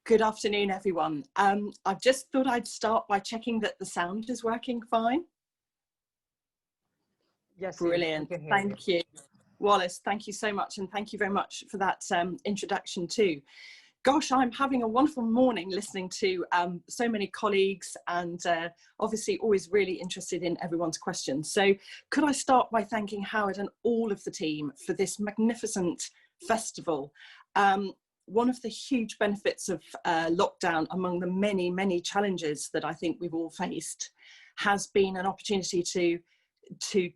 Good afternoon, everyone. I've just thought I'd start by checking that the sound is working fine. Yes, brilliant. Thank you. Wallace, thank you so much, and thank you very much for that introduction too. Gosh, I'm having a wonderful morning listening to so many colleagues, and obviously always really interested in everyone's questions. So could I start by thanking Howard and all of the team for this magnificent festival. One of the huge benefits of lockdown, among the many, many challenges that I think we've all faced, has been an opportunity to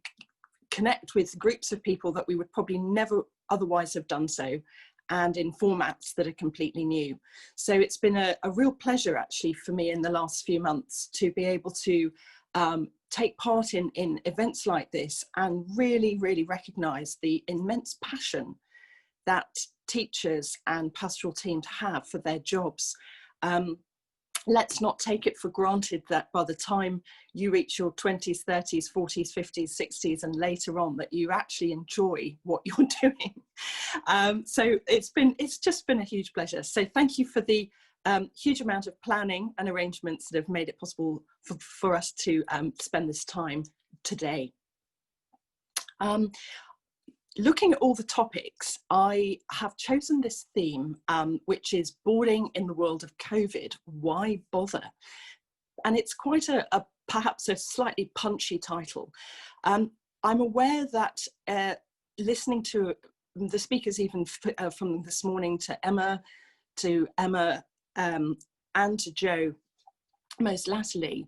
connect with groups of people that we would probably never otherwise have done so, and in formats that are completely new. So it's been a real pleasure actually for me in the last few months to be able to take part in events like this and really, really recognise the immense passion that teachers and pastoral teams have for their jobs. Let's not take it for granted that by the time you reach your 20s, 30s, 40s, 50s, 60s, and later on, that you actually enjoy what you're doing. So it's just been a huge pleasure. So thank you for the huge amount of planning and arrangements that have made it possible for us to spend this time today. Looking at all the topics, I have chosen this theme, which is boarding in the world of COVID. Why bother? And it's quite perhaps a slightly punchy title. I'm aware that listening to the speakers, even from this morning, to Emma, and to Joe, most latterly,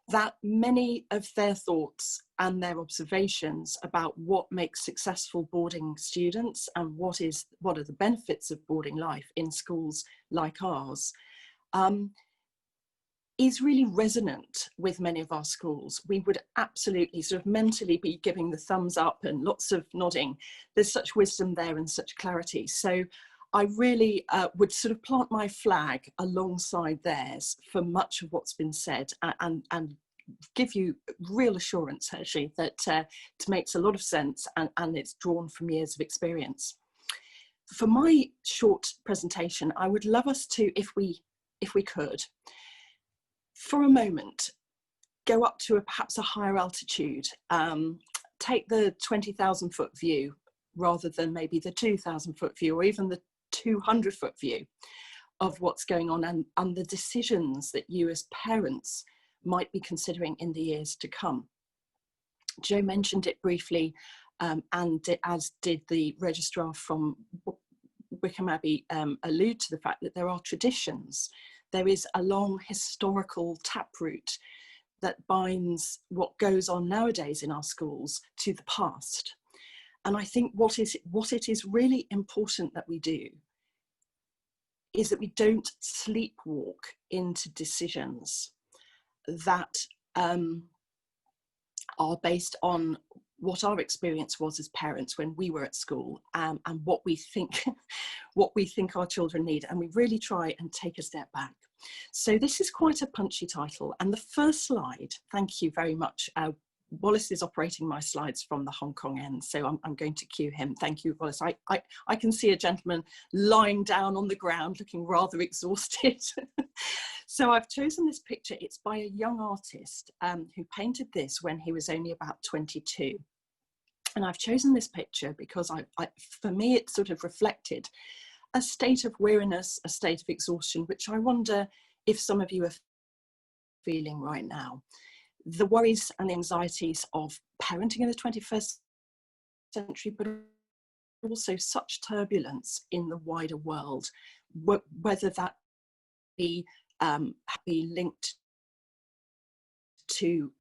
that many of their thoughts and their observations about what makes successful boarding students and what are the benefits of boarding life in schools like ours is really resonant with many of our schools. We would absolutely sort of mentally be giving the thumbs up and lots of nodding. There's such wisdom there and such clarity. So I really would sort of plant my flag alongside theirs for much of what's been said, and give you real assurance actually that it makes a lot of sense, and it's drawn from years of experience. For my short presentation, I would love us to, if we could, for a moment, go up to perhaps a higher altitude, take the 20,000 foot view rather than maybe the 2,000 foot view, or even the 200 foot view of what's going on, and the decisions that you as parents might be considering in the years to come. Joe mentioned it briefly, as did the registrar from Wickham Abbey, allude to the fact that there are traditions. There is a long historical taproot that binds what goes on nowadays in our schools to the past. And I think what it is really important that we do is that we don't sleepwalk into decisions that are based on what our experience was as parents when we were at school, and what we think our children need, and we really try and take a step back. So this is quite a punchy title, and the first slide, thank you very much. Wallace is operating my slides from the Hong Kong end, so I'm going to cue him. Thank you, Wallace. I can see a gentleman lying down on the ground looking rather exhausted. So I've chosen this picture. It's by a young artist who painted this when he was only about 22. And I've chosen this picture because for me, it sort of reflected a state of weariness, a state of exhaustion, which I wonder if some of you are feeling right now. The worries and anxieties of parenting in the 21st century, but also such turbulence in the wider world, whether that be linked to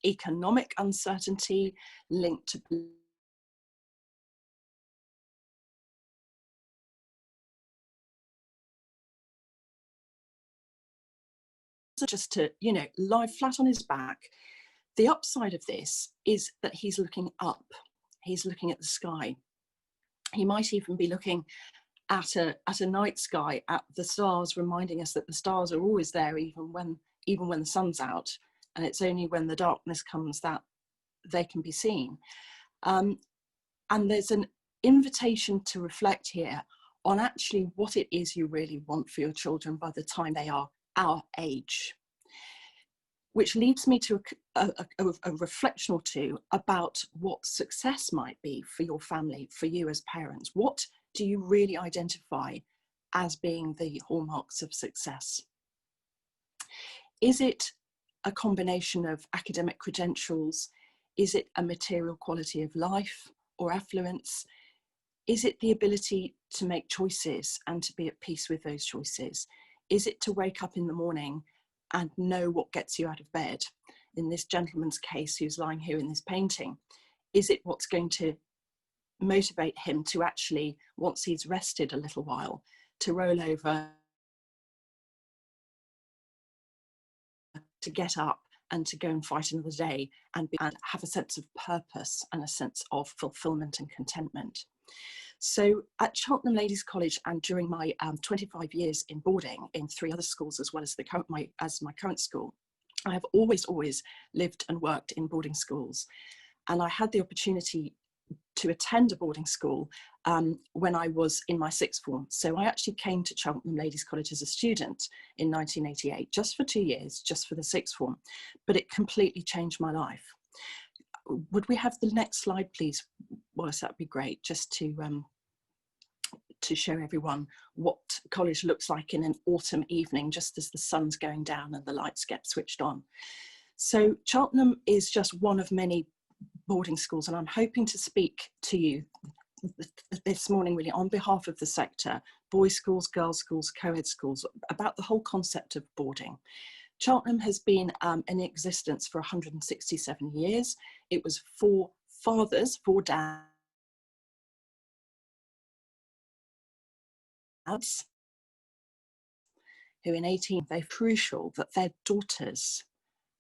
economic uncertainty, linked to just to, lie flat on his back. The upside of this is that he's looking up. He's looking at the sky. He might even be looking at a night sky, at the stars, reminding us that the stars are always there, even when the sun's out, and it's only when the darkness comes that they can be seen. And there's an invitation to reflect here on actually what it is you really want for your children by the time they are our age. Which leads me to a reflection or two about what success might be for your family, for you as parents. What do you really identify as being the hallmarks of success? Is it a combination of academic credentials? Is it a material quality of life or affluence? Is it the ability to make choices and to be at peace with those choices? Is it to wake up in the morning and know what gets you out of bed? In this gentleman's case, who's lying here in this painting, is it what's going to motivate him to actually, once he's rested a little while, to roll over, to get up and to go and fight another day and have a sense of purpose and a sense of fulfillment and contentment? So at Cheltenham Ladies College, and during my 25 years in boarding in 3 other schools, as well as my current school, I have always lived and worked in boarding schools. And I had the opportunity to attend a boarding school when I was in my 6th form. So I actually came to Cheltenham Ladies College as a student in 1988, just for 2 years, just for the 6th form. But it completely changed my life. Would we have the next slide, please, Wallace? That'd be great, just to show everyone what college looks like in an autumn evening, just as the sun's going down and the lights get switched on. So Cheltenham is just one of many boarding schools, and I'm hoping to speak to you this morning really on behalf of the sector, boys' schools, girls' schools, co-ed schools, about the whole concept of boarding. Cheltenham has been in existence for 167 years. It was 4 fathers, 4 dads, who in 18, they're crucial that their daughters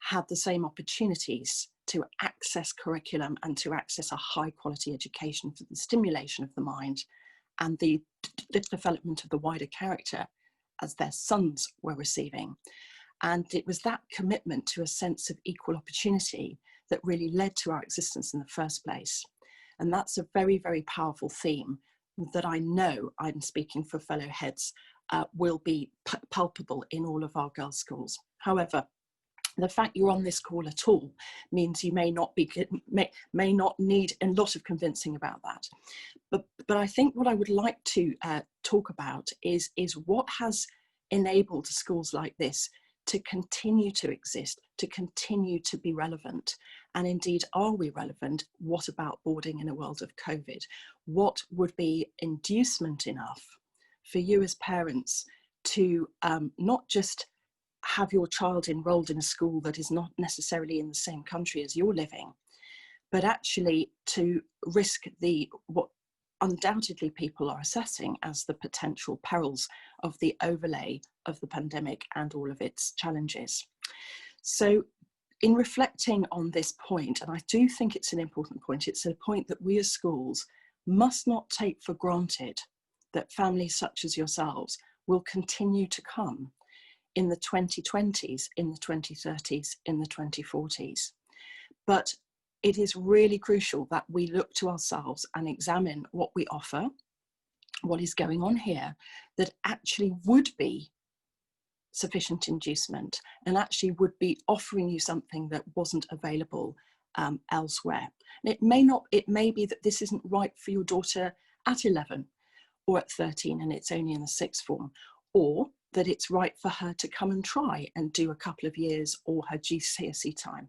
had the same opportunities to access curriculum and to access a high quality education for the stimulation of the mind and the development of the wider character as their sons were receiving. And it was that commitment to a sense of equal opportunity that really led to our existence in the first place. And that's a very, very powerful theme that I know, I'm speaking for fellow heads, will be palpable in all of our girls' schools. However, the fact you're on this call at all means you may not need a lot of convincing about that. But I think what I would like to talk about is what has enabled schools like this to continue to exist, to continue to be relevant. And indeed, are we relevant? What about boarding in a world of COVID? What would be inducement enough for you as parents to not just have your child enrolled in a school that is not necessarily in the same country as you're living, but actually to risk what undoubtedly people are assessing as the potential perils of the overlay of the pandemic and all of its challenges. So in reflecting on this point, and I do think it's an important point, it's a point that we as schools must not take for granted that families such as yourselves will continue to come in the 2020s, in the 2030s, in the 2040s. But it is really crucial that we look to ourselves and examine what we offer, what is going on here, that actually would be sufficient inducement and actually would be offering you something that wasn't available elsewhere. And it may be that this isn't right for your daughter at 11 or at 13 and it's only in the 6th form, or that it's right for her to come and try and do a couple of years or her GCSE time.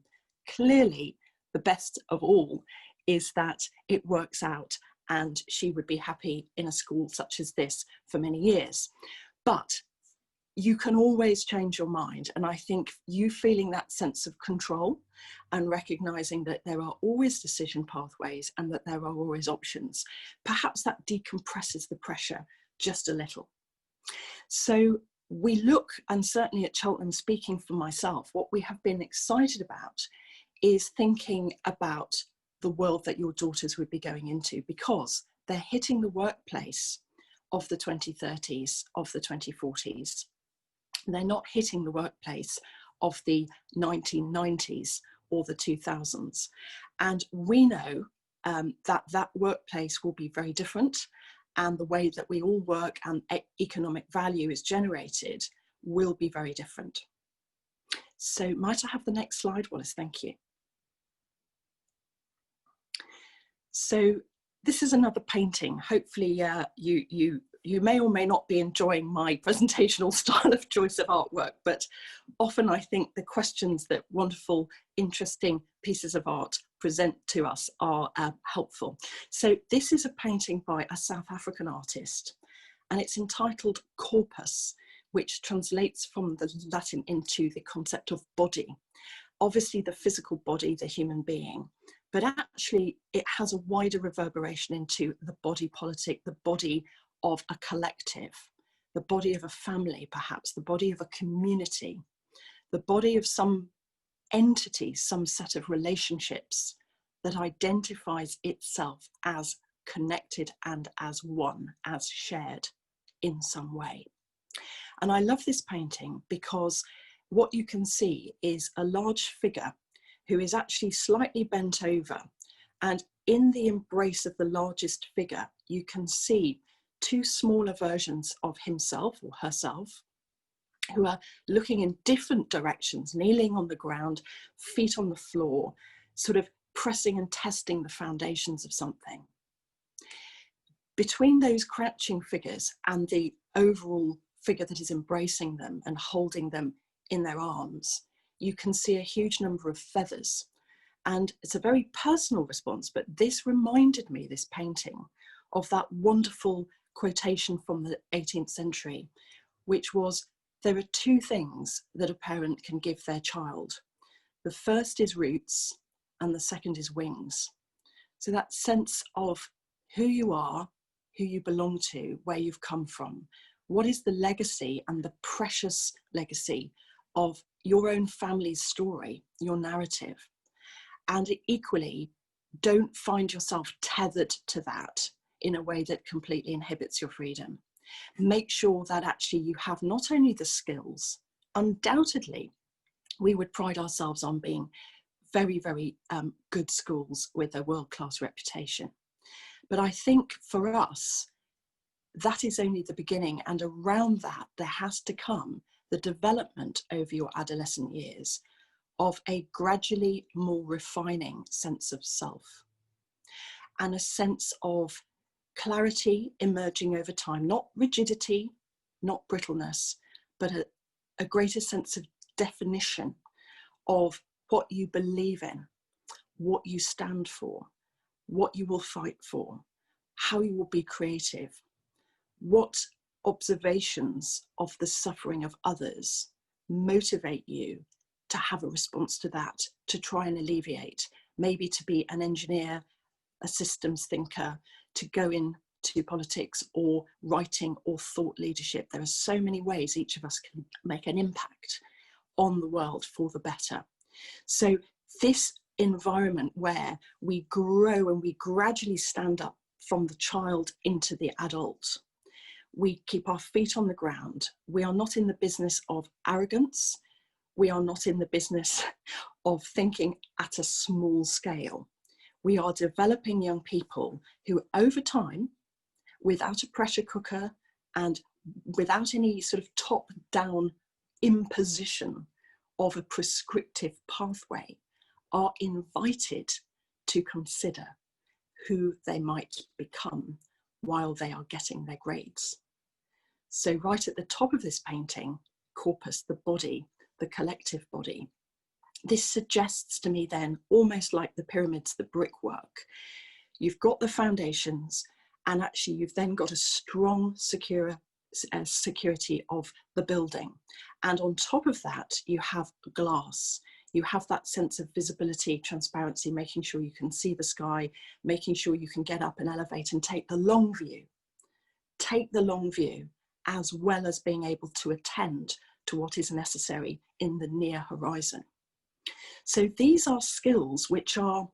Clearly, the best of all is that it works out and she would be happy in a school such as this for many years. But you can always change your mind. And I think you feeling that sense of control and recognizing that there are always decision pathways and that there are always options, perhaps that decompresses the pressure just a little. So we look, and certainly at Cheltenham, speaking for myself, what we have been excited about is thinking about the world that your daughters would be going into, because they're hitting the workplace of the 2030s, of the 2040s. They're not hitting the workplace of the 1990s or the 2000s. And we know that workplace will be very different. and the way that we all work and economic value is generated will be very different. So might I have the next slide, Wallace? Thank you. So this is another painting. Hopefully you may or may not be enjoying my presentational style of choice of artwork, but often I think the questions that wonderful, interesting pieces of art present to us are helpful. So this is a painting by a South African artist, and it's entitled Corpus, which translates from the Latin into the concept of body. Obviously the physical body, the human being, but actually it has a wider reverberation into the body politic, the body of a collective, the body of a family, perhaps the body of a community, the body of some entity, some set of relationships that identifies itself as connected and as one, as shared in some way. And I love this painting because what you can see is a large figure who is actually slightly bent over, and in the embrace of the largest figure you can see two smaller versions of himself or herself who are looking in different directions, kneeling on the ground, feet on the floor, sort of pressing and testing the foundations of something. Between those crouching figures and the overall figure that is embracing them and holding them in their arms, you can see a huge number of feathers. And it's a very personal response, but this reminded me, this painting, of that wonderful quotation from the 18th century, which was, there are two things that a parent can give their child. The first is roots and the second is wings. So that sense of who you are, who you belong to, where you've come from, what is the legacy and the precious legacy of your own family's story, your narrative. And equally, don't find yourself tethered to that in a way that completely inhibits your freedom. Make sure that actually you have not only the skills, undoubtedly, we would pride ourselves on being very, very good schools with a world-class reputation. But I think for us, that is only the beginning, and around that there has to come the development over your adolescent years of a gradually more refining sense of self and a sense of clarity emerging over time, not rigidity, not brittleness, but a greater sense of definition of what you believe in, what you stand for, what you will fight for, how you will be creative, what observations of the suffering of others motivate you to have a response to that, to try and alleviate, maybe to be an engineer, a systems thinker, to go into politics or writing or thought leadership. There are so many ways each of us can make an impact on the world for the better. So this environment where we grow and we gradually stand up from the child into the adult, we keep our feet on the ground. We are not in the business of arrogance. We are not in the business of thinking at a small scale. We are developing young people who over time, without a pressure cooker and without any sort of top-down imposition of a prescriptive pathway, are invited to consider who they might become while they are getting their grades. So right at the top of this painting, corpus, the body, the collective body, this suggests to me then, almost like the pyramids, the brickwork, you've got the foundations, and actually you've then got a strong security of the building. And on top of that, you have glass. You have that sense of visibility, transparency, making sure you can see the sky, making sure you can get up and elevate and take the long view. Take the long view, as well as being able to attend to what is necessary in the near horizon. So these are skills which are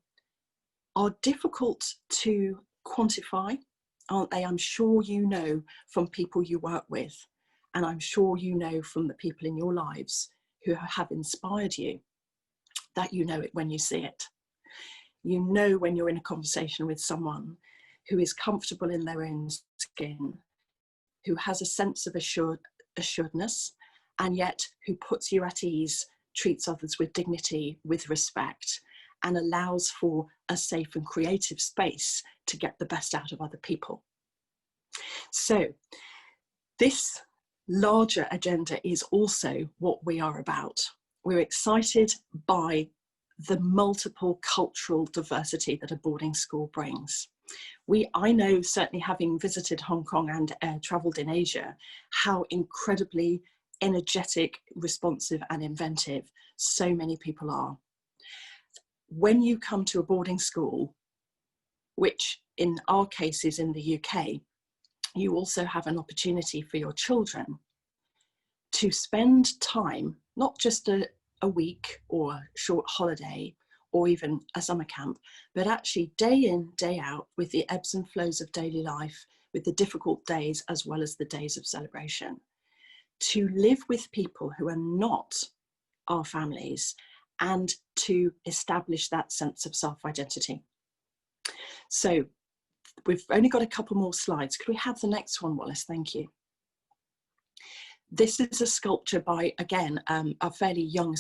difficult to quantify, aren't they? I'm sure you know from people you work with, and I'm sure you know from the people in your lives who have inspired you, that you know it when you see it. You know when you're in a conversation with someone who is comfortable in their own skin, who has a sense of assuredness, and yet who puts you at ease, treats others with dignity, with respect, and allows for a safe and creative space to get the best out of other people. So this larger agenda is also what we are about. We're excited by the multiple cultural diversity that a boarding school brings. I know, certainly having visited Hong Kong and travelled in Asia, how incredibly energetic, responsive and inventive so many people are. When you come to a boarding school, which in our case is in the UK, you also have an opportunity for your children to spend time, not just a week or a short holiday or even a summer camp, but actually day in, day out, with the ebbs and flows of daily life, with the difficult days as well as the days of celebration, to live with people who are not our families and to establish that sense of self-identity. So we've only got a couple more slides. Could we have the next one, Wallace? Thank you. This is a sculpture by, again, a fairly young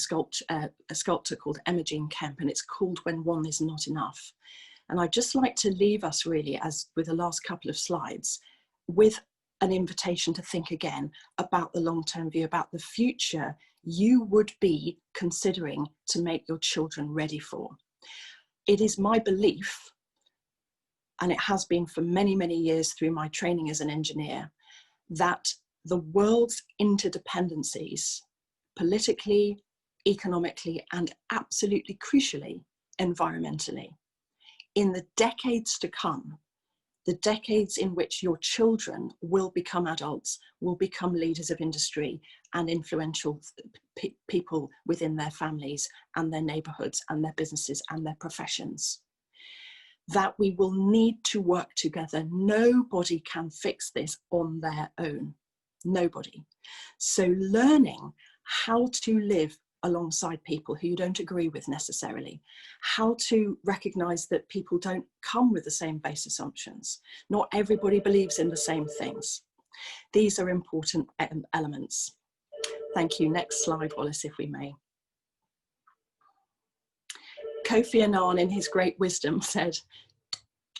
a sculptor called Imogen Kemp, and it's called When One Is Not Enough. And I'd just like to leave us really, as with the last couple of slides, with an invitation to think again about the long-term view, about the future you would be considering to make your children ready for. It is my belief, and it has been for many, many years through my training as an engineer, that the world's interdependencies, politically, economically, and absolutely crucially, environmentally, in the decades to come, the decades in which your children will become adults, will become leaders of industry and influential people within their families and their neighborhoods and their businesses and their professions, that we will need to work together. Nobody can fix this on their own. Nobody. So learning how to live alongside people who you don't agree with necessarily, how to recognize that people don't come with the same base assumptions. Not everybody believes in the same things. These are important elements. Thank you. Next slide, Wallace, if we may. Kofi Annan, in his great wisdom, said,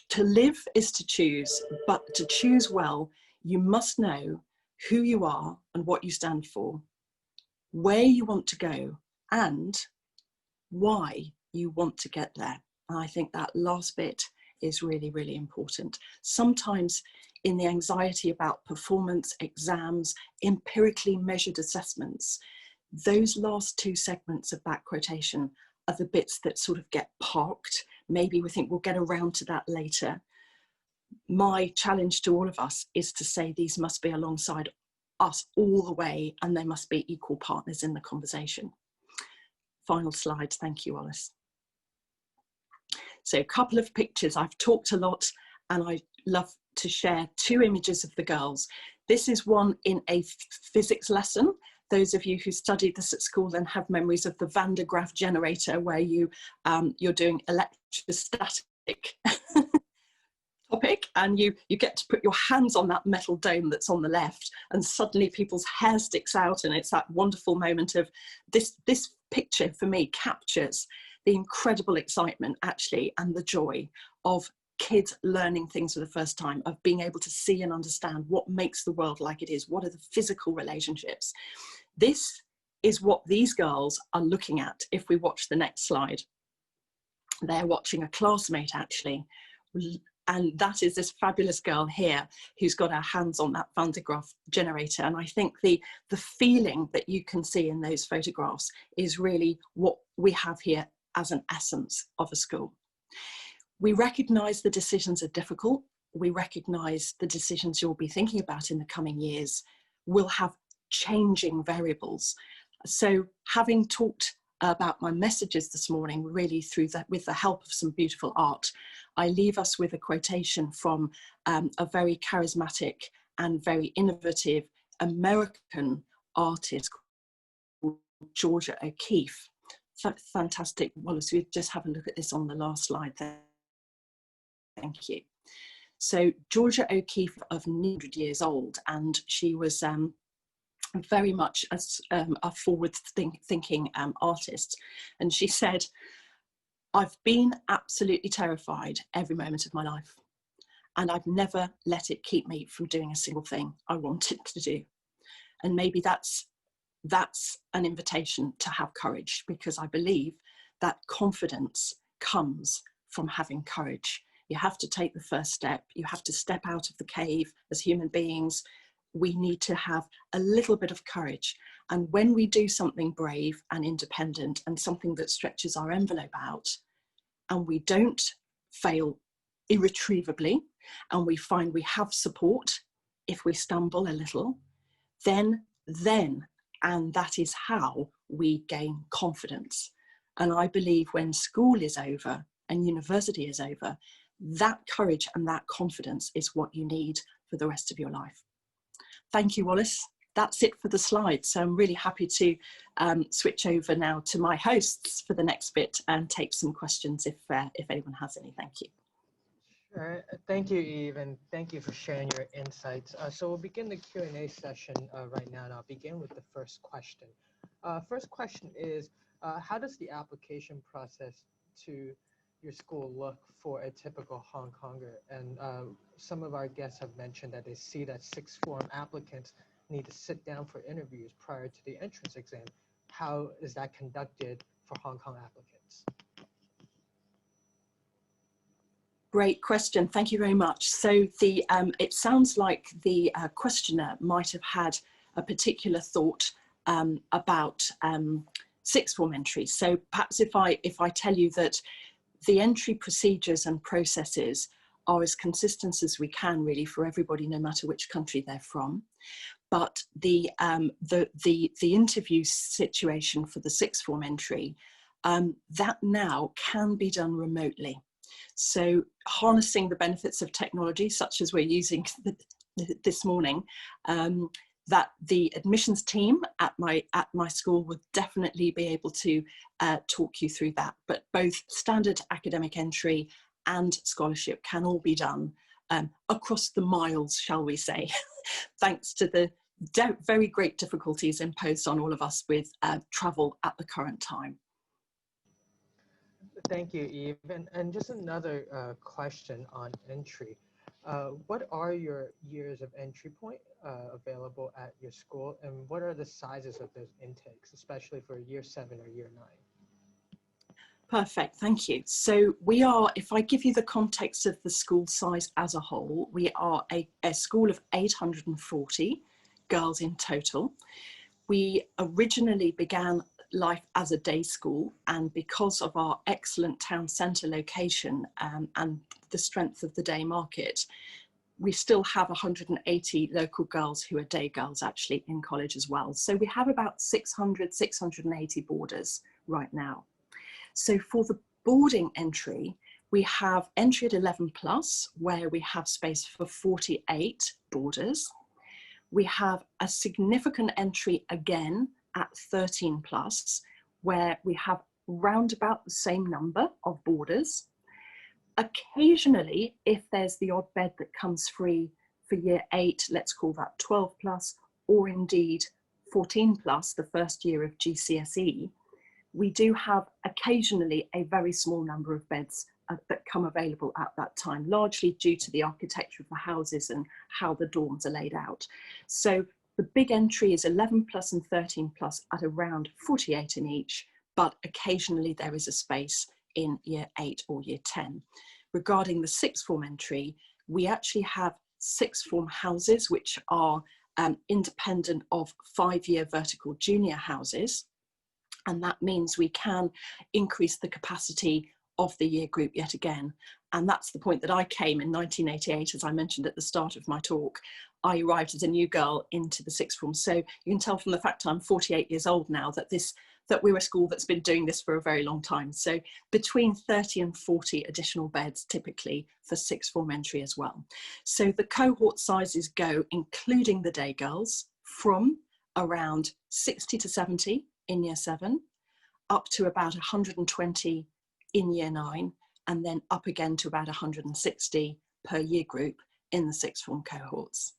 "To live is to choose, but to choose well, you must know who you are and what you stand for, where you want to go, and why you want to get there." And I think that last bit is really, really important. Sometimes in the anxiety about performance, exams, empirically measured assessments, those last two segments of that quotation are the bits that sort of get parked. Maybe we think we'll get around to that later. My challenge to all of us is to say these must be alongside us all the way, and they must be equal partners in the conversation. Final slide. Thank you, Wallace. So a couple of pictures. I've talked a lot and I love to share two images of the girls. This is one in a physics lesson. Those of you who studied this at school then have memories of the Van de Graaff generator, where you're doing electrostatic topic, and you get to put your hands on that metal dome that's on the left, and suddenly people's hair sticks out, and it's that wonderful moment of this picture for me captures the incredible excitement actually and the joy of kids learning things for the first time, of being able to see and understand what makes the world like it is, what are the physical relationships. This is what these girls are looking at if we watch the next slide. They're watching a classmate actually, and that is this fabulous girl here who's got her hands on that Van de Graaff generator. And I think the feeling that you can see in those photographs is really what we have here as an essence of a school. We recognise the decisions are difficult. We recognise the decisions you'll be thinking about in the coming years will have changing variables. So having talked about my messages this morning, really through that, with the help of some beautiful art, I leave us with a quotation from a very charismatic and very innovative American artist called Georgia O'Keeffe. Fantastic. Wallace, we just have a look at this on the last slide there. Thank you. So Georgia O'Keeffe of 100 years old, and she was very much a forward-thinking artist. And she said, "I've been absolutely terrified every moment of my life, and I've never let it keep me from doing a single thing I wanted to do." And maybe that's an invitation to have courage, because I believe that confidence comes from having courage. You have to take the first step. You have to step out of the cave. As human beings, we need to have a little bit of courage. And when we do something brave and independent and something that stretches our envelope out, and we don't fail irretrievably, and we find we have support if we stumble a little, then, and that is how we gain confidence. And I believe when school is over and university is over, that courage and that confidence is what you need for the rest of your life. Thank you, Wallace. That's it for the slides. So I'm really happy to switch over now to my hosts for the next bit and take some questions if anyone has any. Thank you. Sure. Thank you, Eve, and thank you for sharing your insights. So we'll begin the Q&A session right now, and I'll begin with the first question. First question is, how does the application process to your school look for a typical Hong Konger? And some of our guests have mentioned that they see that sixth form applicants need to sit down for interviews prior to the entrance exam. How is that conducted for Hong Kong applicants? Great question. Thank you very much. So it sounds like the questioner might have had a particular thought about sixth form entry. So perhaps if I tell you that the entry procedures and processes are as consistent as we can, really, for everybody, no matter which country they're from. But the interview situation for the sixth form entry, that now can be done remotely. So harnessing the benefits of technology, such as we're using this morning, that the admissions team at my school would definitely be able to talk you through that. But both standard academic entry and scholarship can all be done across the miles, shall we say, thanks to the very great difficulties imposed on all of us with travel at the current time. Thank you, Eve. And just another question on entry. What are your years of entry point available at your school, and what are the sizes of those intakes, especially for year 7 or year 9? Perfect, thank you. So we are, if I give you the context of the school size as a whole, we are a school of 840 girls in total. We originally began life as a day school, and because of our excellent town centre location and the strength of the day market, we still have 180 local girls who are day girls actually in college as well. So we have about 680 boarders right now. So for the boarding entry, we have entry at 11 plus, where we have space for 48 boarders. We have a significant entry again at 13 plus, where we have round about the same number of boarders. Occasionally, if there's the odd bed that comes free for year 8, let's call that 12 plus, or indeed 14 plus, the first year of GCSE, we do have occasionally a very small number of beds that come available at that time, largely due to the architecture of the houses and how the dorms are laid out. So the big entry is 11 plus and 13 plus at around 48 in each, but occasionally there is a space in year 8 or year 10. Regarding the sixth form entry, we actually have sixth form houses, which are independent of 5-year vertical junior houses. And that means we can increase the capacity of the year group yet again. And that's the point that I came in 1988, as I mentioned at the start of my talk. I arrived as a new girl into the sixth form. So you can tell from the fact I'm 48 years old now that we're a school that's been doing this for a very long time. So between 30 and 40 additional beds typically for sixth form entry as well. So the cohort sizes go, including the day girls, from around 60 to 70 in year 7, up to about 120 in year 9, and then up again to about 160 per year group in the sixth form cohorts.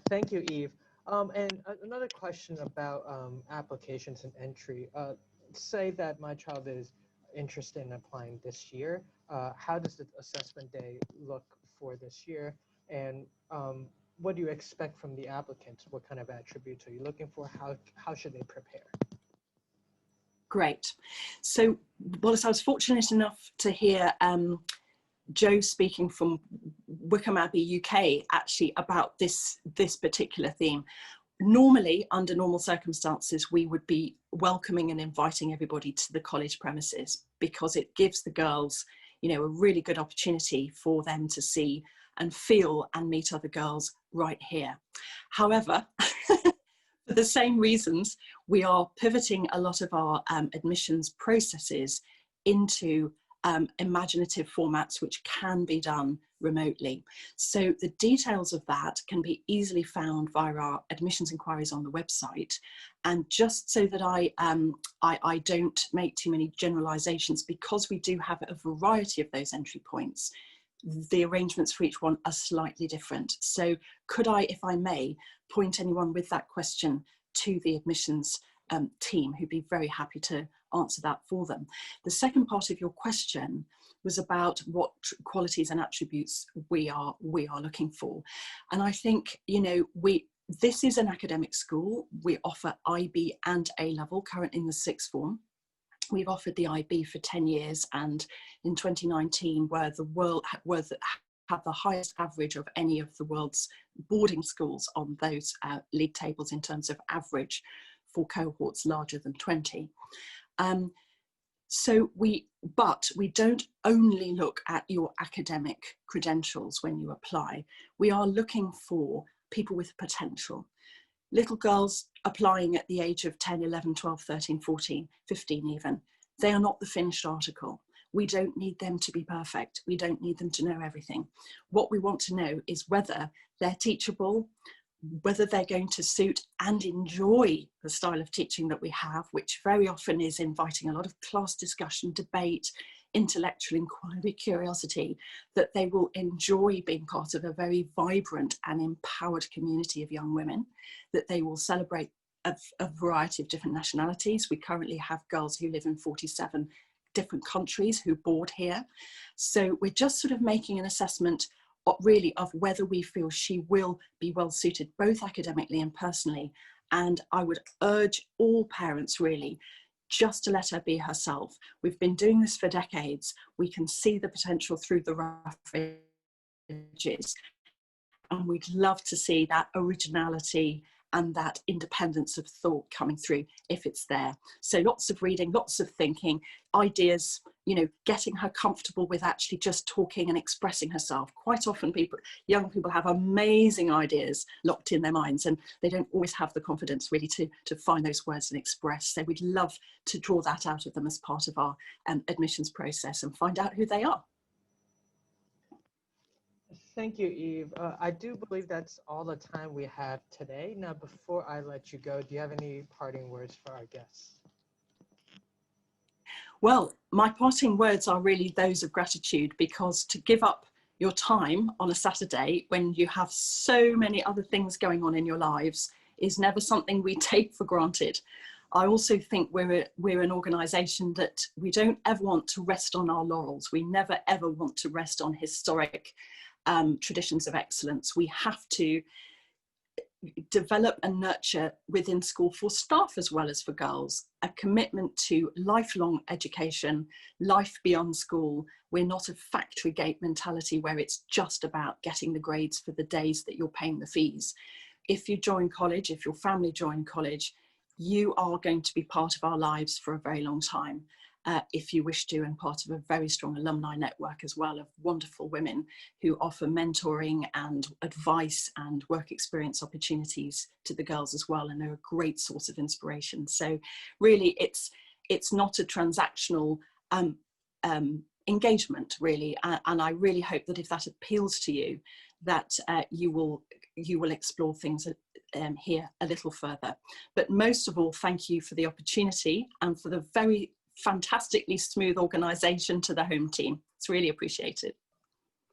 Thank you, Eve. And another question about applications and entry. Say that my child is interested in applying this year. How does the assessment day look for this year? And what do you expect from the applicants? What kind of attributes are you looking for? How should they prepare? Great. So, Wallace, I was fortunate enough to hear Joe speaking from Wickham Abbey, UK, actually about this particular theme. Normally, under normal circumstances, we would be welcoming and inviting everybody to the college premises, because it gives the girls, you know, a really good opportunity for them to see and feel and meet other girls right here. However, for the same reasons, we are pivoting a lot of our admissions processes into imaginative formats, which can be done remotely. So the details of that can be easily found via our admissions inquiries on the website. And just so that I don't make too many generalizations, because we do have a variety of those entry points, the arrangements for each one are slightly different. So could I, if I may, point anyone with that question to the admissions team, who'd be very happy to answer that for them. The second part of your question was about what qualities and attributes we are looking for. And I think, you know, this is an academic school. We offer IB and A level, currently in the sixth form. We've offered the IB for 10 years, and in 2019 had the highest average of any of the world's boarding schools on those league tables in terms of average for cohorts larger than 20. But we don't only look at your academic credentials when you apply. We are looking for people with potential. Little girls applying at the age of 10, 11, 12, 13, 14, 15 even, they are not the finished article. We don't need them to be perfect. We don't need them to know everything. What we want to know is whether they're teachable, whether they're going to suit and enjoy the style of teaching that we have, which very often is inviting a lot of class discussion, debate, intellectual inquiry, curiosity, that they will enjoy being part of a very vibrant and empowered community of young women, that they will celebrate a variety of different nationalities. We currently have girls who live in 47 different countries who board here. So we're just sort of making an assessment really of whether we feel she will be well suited both academically and personally. And I would urge all parents really just to let her be herself. We've been doing this for decades. We can see the potential through the rough edges, and we'd love to see that originality and that independence of thought coming through if it's there. So lots of reading, lots of thinking, ideas, you know, getting her comfortable with actually just talking and expressing herself. Quite often young people have amazing ideas locked in their minds, and they don't always have the confidence really to find those words and express. So we'd love to draw that out of them as part of our admissions process and find out who they are. Thank you, Eve. I do believe that's all the time we have today. Now, before I let you go, do you have any parting words for our guests? Well, my parting words are really those of gratitude, because to give up your time on a Saturday when you have so many other things going on in your lives is never something we take for granted. I also think we're an organisation that we don't ever want to rest on our laurels. We never ever want to rest on historic traditions of excellence. We have to develop and nurture within school, for staff as well as for girls, a commitment to lifelong education, life beyond school. We're not a factory gate mentality where it's just about getting the grades for the days that you're paying the fees. If you join college, if your family join college, you are going to be part of our lives for a very long time. If you wish to, and part of a very strong alumni network as well of wonderful women who offer mentoring and advice and work experience opportunities to the girls as well, and they're a great source of inspiration. So really it's not a transactional engagement really, and I really hope that if that appeals to you, that you will explore things here a little further. But most of all, thank you for the opportunity and for the very fantastically smooth organisation to the home team. It's really appreciated.